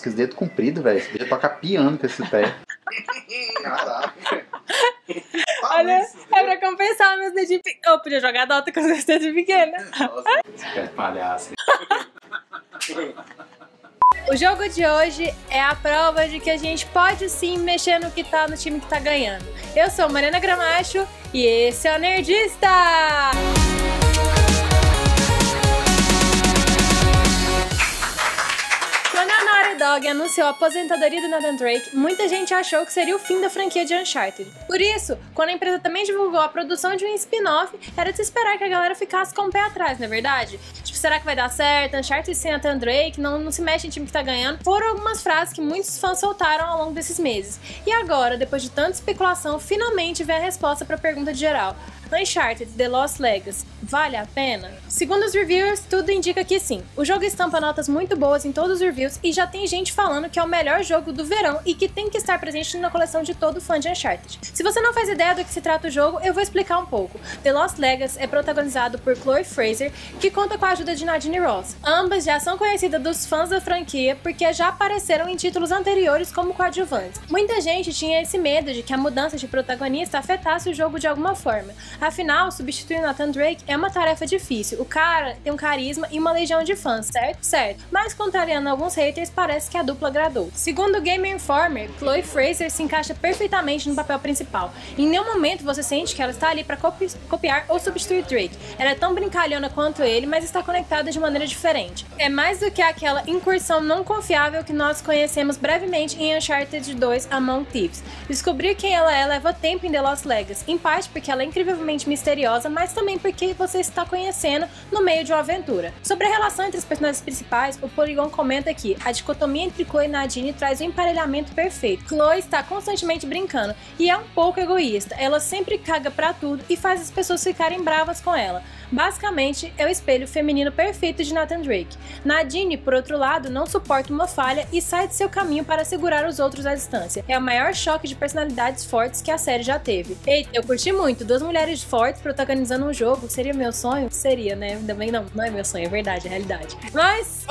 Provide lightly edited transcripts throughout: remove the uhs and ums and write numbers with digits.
Que dedo comprido, velho. Você podia tocar piano com esse pé. Caraca. Olha, é pra compensar meus dedinhos pequenos. Eu podia jogar Dota com os meus dedinhos pequenos. Esse pé de palhaço. O jogo de hoje é a prova de que a gente pode sim mexer no que tá no time que tá ganhando. Eu sou Mariana Gramacho e esse é o Nerdista! Quando a Naughty Dog anunciou a aposentadoria do Nathan Drake, muita gente achou que seria o fim da franquia de Uncharted. Por isso, quando a empresa também divulgou a produção de um spin-off, era de se esperar que a galera ficasse com o pé atrás, não é verdade? Tipo, será que vai dar certo? Uncharted sem Nathan Drake, não se mexe em time que tá ganhando. Foram algumas frases que muitos fãs soltaram ao longo desses meses. E agora, depois de tanta especulação, finalmente vem a resposta pra pergunta de geral. Uncharted The Lost Legacy, vale a pena? Segundo os reviewers, tudo indica que sim. O jogo estampa notas muito boas em todos os reviews e já tem gente falando que é o melhor jogo do verão e que tem que estar presente na coleção de todo fã de Uncharted. Se você não faz ideia do que se trata o jogo, eu vou explicar um pouco. The Lost Legacy é protagonizado por Chloe Frazer, que conta com a ajuda de Nadine Ross. Ambas já são conhecidas dos fãs da franquia porque já apareceram em títulos anteriores como coadjuvantes. Muita gente tinha esse medo de que a mudança de protagonista afetasse o jogo de alguma forma. Afinal, substituir Nathan Drake é uma tarefa difícil. O cara tem um carisma e uma legião de fãs, certo? Certo. Mas, contrariando alguns haters, parece que a dupla agradou. Segundo o Game Informer, Chloe Frazer se encaixa perfeitamente no papel principal. Em nenhum momento você sente que ela está ali para copiar ou substituir Drake. Ela é tão brincalhona quanto ele, mas está conectada de maneira diferente. É mais do que aquela incursão não confiável que nós conhecemos brevemente em Uncharted 2 Among Thieves. Descobrir quem ela é leva tempo em The Lost Legacy, em parte porque ela é incrivelmente misteriosa, mas também porque você está conhecendo no meio de uma aventura. Sobre a relação entre os personagens principais, o Polygon comenta que a dicotomia entre Chloe e Nadine traz um emparelhamento perfeito. Chloe está constantemente brincando e é um pouco egoísta, ela sempre caga pra tudo e faz as pessoas ficarem bravas com ela. Basicamente, é o espelho feminino perfeito de Nathan Drake. Nadine, por outro lado, não suporta uma falha e sai de seu caminho para segurar os outros à distância. É o maior choque de personalidades fortes que a série já teve. Eita, eu curti muito, duas mulheres fortes protagonizando um jogo, seria meu sonho? Seria, né? Ainda bem não é meu sonho, é verdade, é realidade. Mas,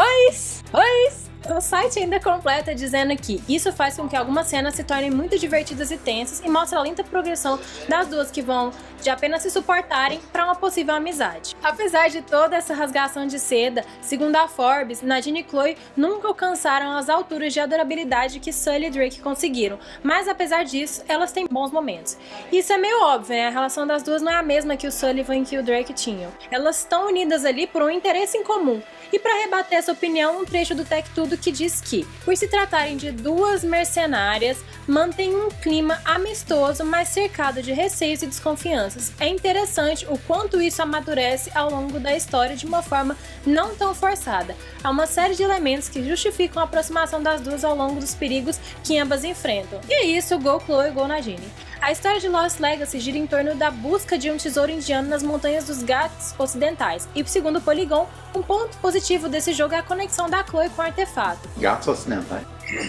o site ainda completa dizendo que isso faz com que algumas cenas se tornem muito divertidas e tensas e mostra a lenta progressão das duas que vão de apenas se suportarem para uma possível amizade. Apesar de toda essa rasgação de seda, segundo a Forbes, Nadine e Chloe nunca alcançaram as alturas de adorabilidade que Sully e Drake conseguiram, mas apesar disso, elas têm bons momentos. Isso é meio óbvio, né? A relação das duas não é a mesma que o Sullivan e que o Drake tinham. Elas estão unidas ali por um interesse em comum. E para rebater essa opinião, um trecho do Tech Tudo que diz que, por se tratarem de duas mercenárias, mantém um clima amistoso, mas cercado de receios e desconfianças. É interessante o quanto isso amadurece ao longo da história de uma forma não tão forçada. Há uma série de elementos que justificam a aproximação das duas ao longo dos perigos que ambas enfrentam. E é isso, Go Chloe, Go Nadine. A história de Lost Legacy gira em torno da busca de um tesouro indiano nas montanhas dos Ghats ocidentais. E segundo o Polygon, um ponto positivo desse jogo é a conexão da Chloe com o artefato. Gatos ocidentais?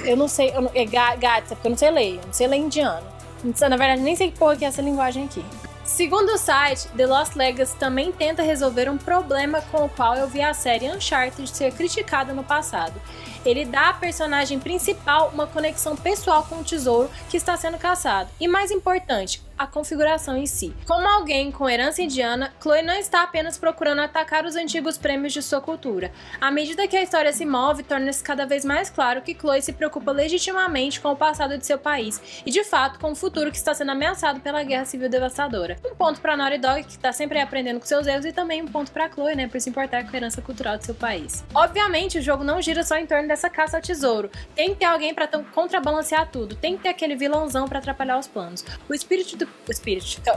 Eu não sei, Ghats, é porque eu não sei ler indiano. Na verdade, nem sei que porra que é essa linguagem aqui. Segundo o site, The Lost Legacy também tenta resolver um problema com o qual eu vi a série Uncharted ser criticada no passado. Ele dá à personagem principal uma conexão pessoal com o tesouro que está sendo caçado. E mais importante, a configuração em si. Como alguém com herança indiana, Chloe não está apenas procurando atacar os antigos prêmios de sua cultura. À medida que a história se move, torna-se cada vez mais claro que Chloe se preocupa legitimamente com o passado de seu país e, de fato, com o futuro que está sendo ameaçado pela guerra civil devastadora. Um ponto para Naughty Dog, que está sempre aprendendo com seus erros, e também um ponto para Chloe, né, por se importar com a herança cultural de seu país. Obviamente, o jogo não gira só em torno dessa caça ao tesouro. Tem que ter alguém para contrabalancear tudo. Tem que ter aquele vilãozão para atrapalhar os planos.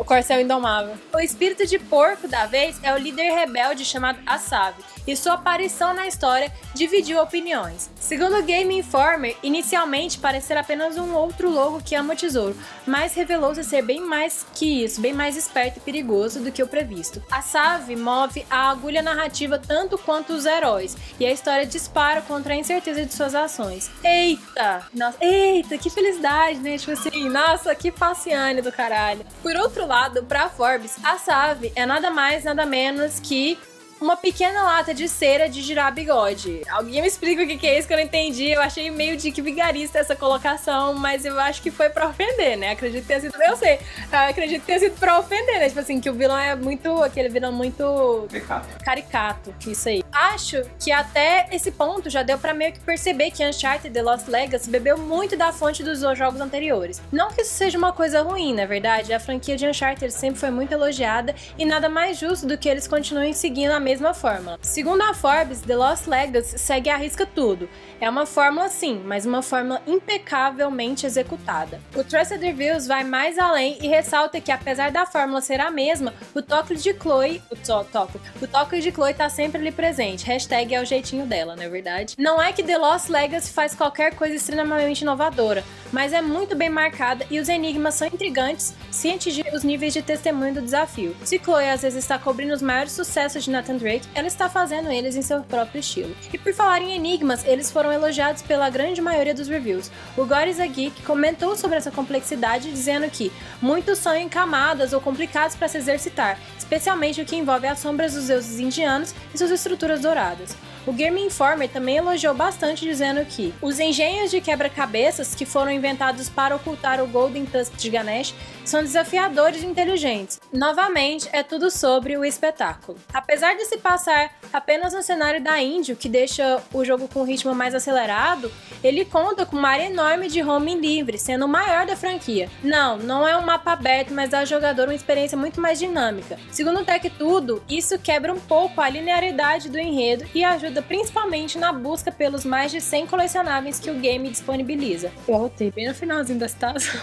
O Corcel Indomável. O espírito de porco da vez é o líder rebelde chamado Asav, e sua aparição na história dividiu opiniões. Segundo o Game Informer, inicialmente parecia apenas um outro lobo que ama o tesouro, mas revelou-se ser bem mais que isso, bem mais esperto e perigoso do que o previsto. Asav move a agulha narrativa tanto quanto os heróis, e a história dispara contra a incerteza de suas ações. Eita! Nossa, eita, que felicidade, né? Tipo assim, nossa, que passeane do caralho. Por outro lado, pra Forbes, Asav é nada mais, nada menos que uma pequena lata de cera de girar bigode. Alguém me explica o que é isso que eu não entendi. Eu achei meio de que vigarista essa colocação, mas eu acho que foi pra ofender, né? Acredito que tenha sido, eu sei, acredito que tenha sido pra ofender, né? Tipo assim, que o vilão é muito, aquele vilão muito caricato, isso aí. Acho que até esse ponto já deu pra meio que perceber que Uncharted The Lost Legacy bebeu muito da fonte dos jogos anteriores. Não que isso seja uma coisa ruim, na verdade, a franquia de Uncharted sempre foi muito elogiada e nada mais justo do que eles continuem seguindo a mesma fórmula. Segundo a Forbes, The Lost Legacy segue à risca tudo. É uma fórmula sim, mas uma fórmula impecavelmente executada. O Trusted Reviews vai mais além e ressalta que apesar da fórmula ser a mesma, o toque de Chloe tá sempre ali presente. Hashtag é o jeitinho dela, não é verdade? Não é que The Lost Legacy faz qualquer coisa extremamente inovadora, mas é muito bem marcada e os enigmas são intrigantes se atingir os níveis de testemunho do desafio. Se Chloe às vezes está cobrindo os maiores sucessos de Nathan Drake, ela está fazendo eles em seu próprio estilo. E por falar em enigmas, eles foram elogiados pela grande maioria dos reviews. O God is a Geek comentou sobre essa complexidade, dizendo que muitos são em camadas ou complicados para se exercitar, especialmente o que envolve as sombras dos deuses indianos e suas estruturas douradas. O Game Informer também elogiou bastante, dizendo que os engenhos de quebra-cabeças que foram inventados para ocultar o Golden Tusk de Ganesh são desafiadores e inteligentes. Novamente, é tudo sobre o espetáculo. Apesar de se passar apenas no cenário da Índia, o que deixa o jogo com um ritmo mais acelerado, ele conta com uma área enorme de roaming livre, sendo o maior da franquia. Não é um mapa aberto, mas dá ao jogador uma experiência muito mais dinâmica. Segundo o Tech Tudo, isso quebra um pouco a linearidade do enredo e ajuda principalmente na busca pelos mais de 100 colecionáveis que o game disponibiliza. Eu rotei bem no finalzinho da citação.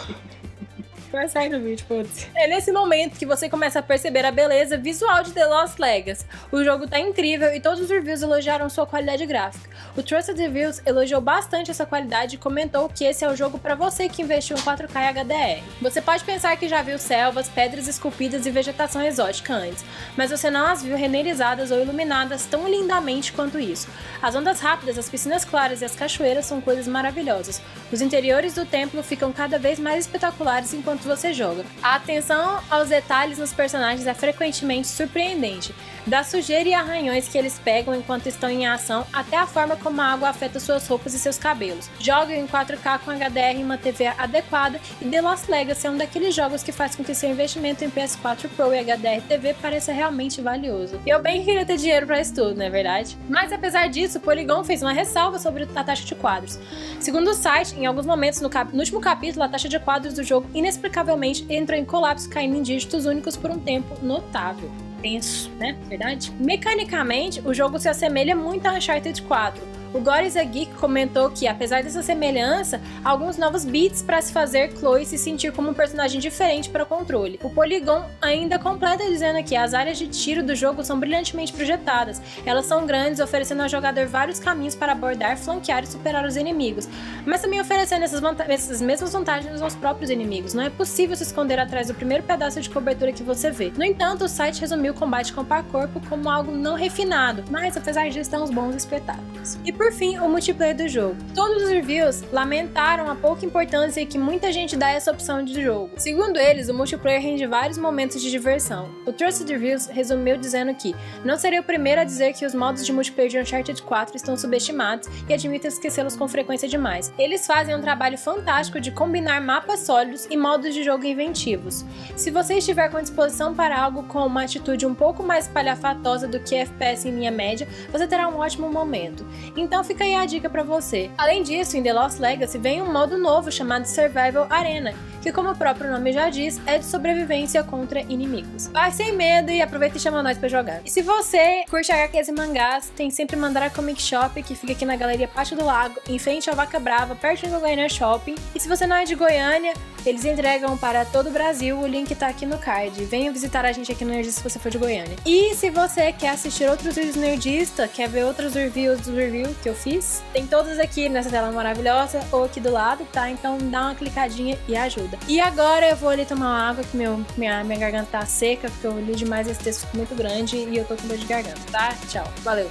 Vai sair no vídeo, putz. É nesse momento que você começa a perceber a beleza visual de The Lost Legacy. O jogo tá incrível e todos os reviews elogiaram sua qualidade gráfica. O Trusted Reviews elogiou bastante essa qualidade e comentou que esse é o jogo pra você que investiu em 4K e HDR. Você pode pensar que já viu selvas, pedras esculpidas e vegetação exótica antes, mas você não as viu renderizadas ou iluminadas tão lindamente quanto isso. As ondas rápidas, as piscinas claras e as cachoeiras são coisas maravilhosas. Os interiores do templo ficam cada vez mais espetaculares enquanto você joga. A atenção aos detalhes nos personagens é frequentemente surpreendente, da sujeira e arranhões que eles pegam enquanto estão em ação até a forma como a água afeta suas roupas e seus cabelos. Joga em 4K com HDR e uma TV adequada e The Lost Legacy é um daqueles jogos que faz com que seu investimento em PS4 Pro e HDR TV pareça realmente valioso. E eu bem queria ter dinheiro pra isso tudo, não é verdade? Mas apesar disso, o Polygon fez uma ressalva sobre a taxa de quadros. Segundo o site, em alguns momentos no último capítulo, a taxa de quadros do jogo inexplicavelmente entrou em colapso, caindo em dígitos únicos por um tempo notável. Tenso, né? Verdade? Mecanicamente, o jogo se assemelha muito a Uncharted 4. O God is a Geek comentou que, apesar dessa semelhança, há alguns novos beats para se fazer Chloe se sentir como um personagem diferente para o controle. O Polygon ainda completa dizendo que as áreas de tiro do jogo são brilhantemente projetadas. Elas são grandes, oferecendo ao jogador vários caminhos para abordar, flanquear e superar os inimigos, mas também oferecendo essas mesmas vantagens aos próprios inimigos. Não é possível se esconder atrás do primeiro pedaço de cobertura que você vê. No entanto, o site resumiu o combate corpo a corpo como algo não refinado, mas apesar disso, tem uns bons espetáculos. E por fim, o multiplayer do jogo. Todos os reviews lamentaram a pouca importância que muita gente dá a essa opção de jogo. Segundo eles, o multiplayer rende vários momentos de diversão. O Trusted Reviews resumiu dizendo que não seria o primeiro a dizer que os modos de multiplayer de Uncharted 4 estão subestimados e admite esquecê-los com frequência demais. Eles fazem um trabalho fantástico de combinar mapas sólidos e modos de jogo inventivos. Se você estiver com disposição para algo com uma atitude um pouco mais palhafatosa do que FPS em linha média, você terá um ótimo momento. Então fica aí a dica pra você. Além disso, em The Lost Legacy vem um modo novo chamado Survival Arena, que como o próprio nome já diz, é de sobrevivência contra inimigos. Vai sem medo e aproveita e chama nós pra jogar. E se você curte HQs e mangás, tem sempre Mandara Comic Shop, que fica aqui na Galeria Pátio do Lago, em frente ao Vaca Brava, perto do Goiânia Shopping. E se você não é de Goiânia, eles entregam para todo o Brasil, o link tá aqui no card. Venha visitar a gente aqui no Nerdista se você for de Goiânia. E se você quer assistir outros vídeos Nerdista, quer ver outros reviews do review que eu fiz, tem todos aqui nessa tela maravilhosa ou aqui do lado, tá? Então dá uma clicadinha e ajuda. E agora eu vou ali tomar uma água, que minha garganta tá seca, porque eu li demais esse texto muito grande e eu tô com dor de garganta, tá? Tchau. Valeu!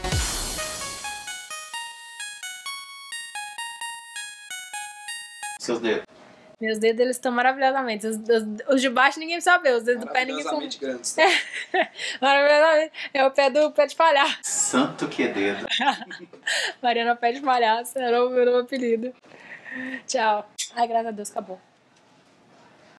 Seus dedos. Meus dedos, eles estão maravilhosamente. Os de baixo ninguém sabe ver, os dedos do pé ninguém sabe. Maravilhosamente grandes. Maravilhosamente. É o pé de palhaço. Santo que dedo. Mariana Pé de Palhaço, era o meu apelido. Tchau. Ai, graças a Deus, acabou.